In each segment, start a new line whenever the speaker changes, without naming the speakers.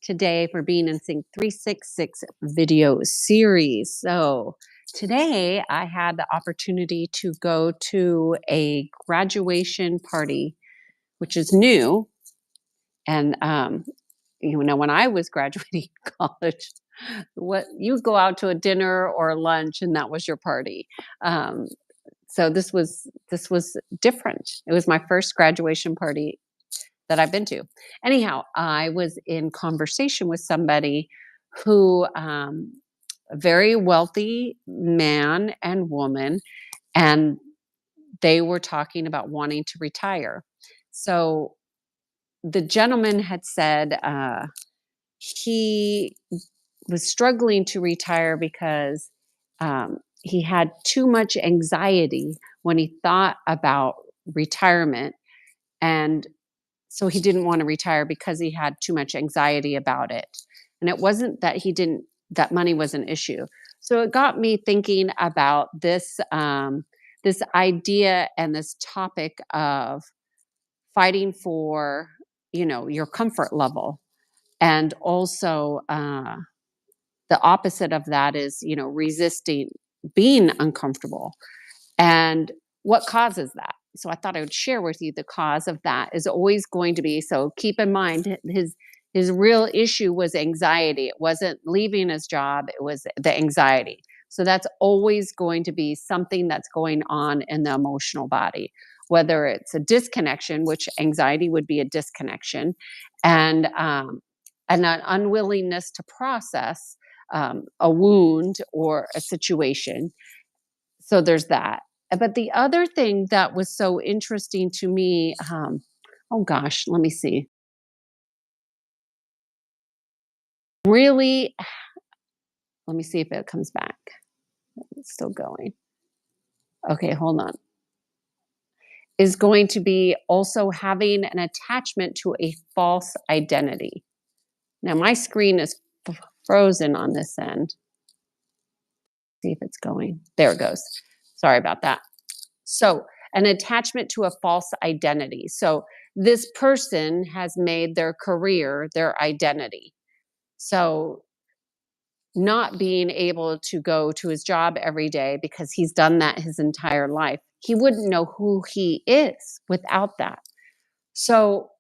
today for Being in Sync 366 video series. So today I had the opportunity to go to a graduation party, which is new. And when I was graduating college, what you go out to a dinner or lunch, and that was your party. Um, so this was different. It was my first graduation party that I've been to. Anyhow, I was in conversation with somebody who, a very wealthy man and woman, and they were talking about wanting to retire. So the gentleman had said he was struggling to retire because he had too much anxiety when he thought about retirement. And so he didn't want to retire because he had too much anxiety about it. And it wasn't that that money was an issue. So it got me thinking about this idea and this topic of fighting for, your comfort level. And also, the opposite of that is, resisting being uncomfortable. And what causes that? So I thought I would share with you the cause of that is always going to be, so keep in mind his real issue was anxiety. It wasn't leaving his job, it was the anxiety. So that's always going to be something that's going on in the emotional body, whether it's a disconnection, which anxiety would be a disconnection, and an unwillingness to process a wound or a situation. So there's that. But the other thing that was so interesting to me, oh gosh, let me see. Really, let me see if it comes back. It's still going. Okay, hold on. Is going to be also having an attachment to a false identity. Now, my screen is frozen on this end. See if it's going. There it goes. Sorry about that. So, an attachment to a false identity. So, this person has made their career their identity. So, not being able to go to his job every day because he's done that his entire life, he wouldn't know who he is without that. So,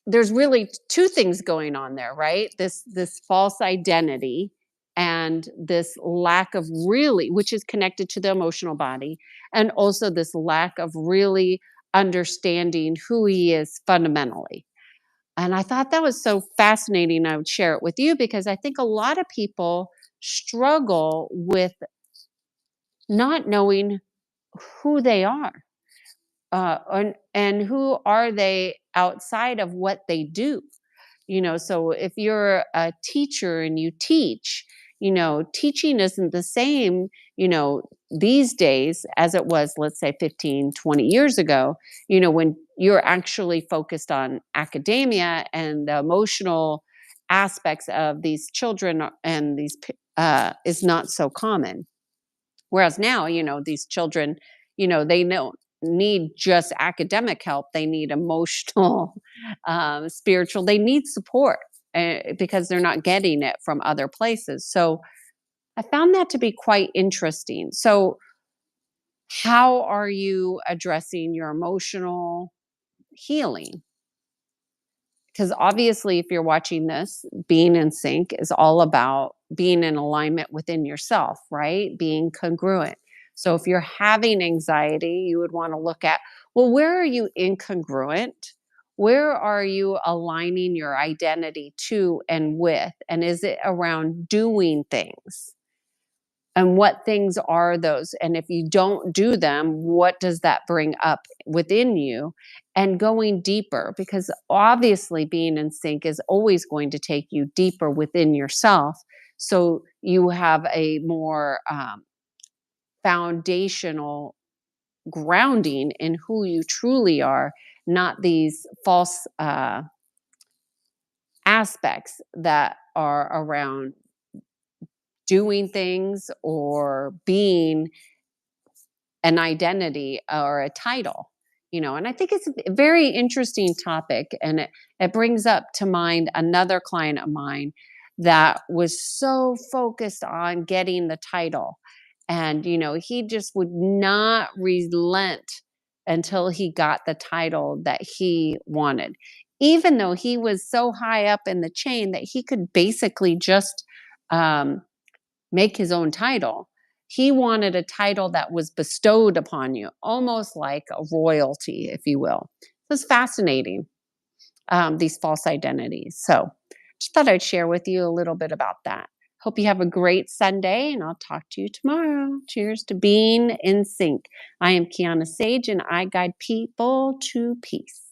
there's really two things going on there, right? This false identity and this lack of really, which is connected to the emotional body, and also this lack of really understanding who he is fundamentally. And I thought that was so fascinating. I would share it with you because I think a lot of people struggle with not knowing who they are, and who are they outside of what they do. So if you're a teacher and you teach, teaching isn't the same, these days as it was, let's say 15, 20 years ago, when you're actually focused on academia and the emotional aspects of these children and is not so common. Whereas now, these children, they don't need just academic help. They need emotional, spiritual, they need support because they're not getting it from other places. So I found that to be quite interesting. So, how are you addressing your emotional healing? Because obviously, if you're watching this, being in sync is all about being in alignment within yourself, right? Being congruent. So if you're having anxiety, you would want to look at, well, where are you incongruent? Where are you aligning your identity to and with? And is it around doing things? And what things are those? And if you don't do them, what does that bring up within you? And going deeper, because obviously being in sync is always going to take you deeper within yourself. So you have a more foundational grounding in who you truly are, not these false aspects that are around doing things or being an identity or a title. And I think it's a very interesting topic. And it brings up to mind another client of mine that was so focused on getting the title. And, he just would not relent until he got the title that he wanted, even though he was so high up in the chain that he could basically just um, make his own title. He wanted a title that was bestowed upon you, almost like a royalty, if you will. It was fascinating, these false identities. So just thought I'd share with you a little bit about that. Hope you have a great Sunday, and I'll talk to you tomorrow. Cheers to being in sync. I am Kiana Sage, and I guide people to peace.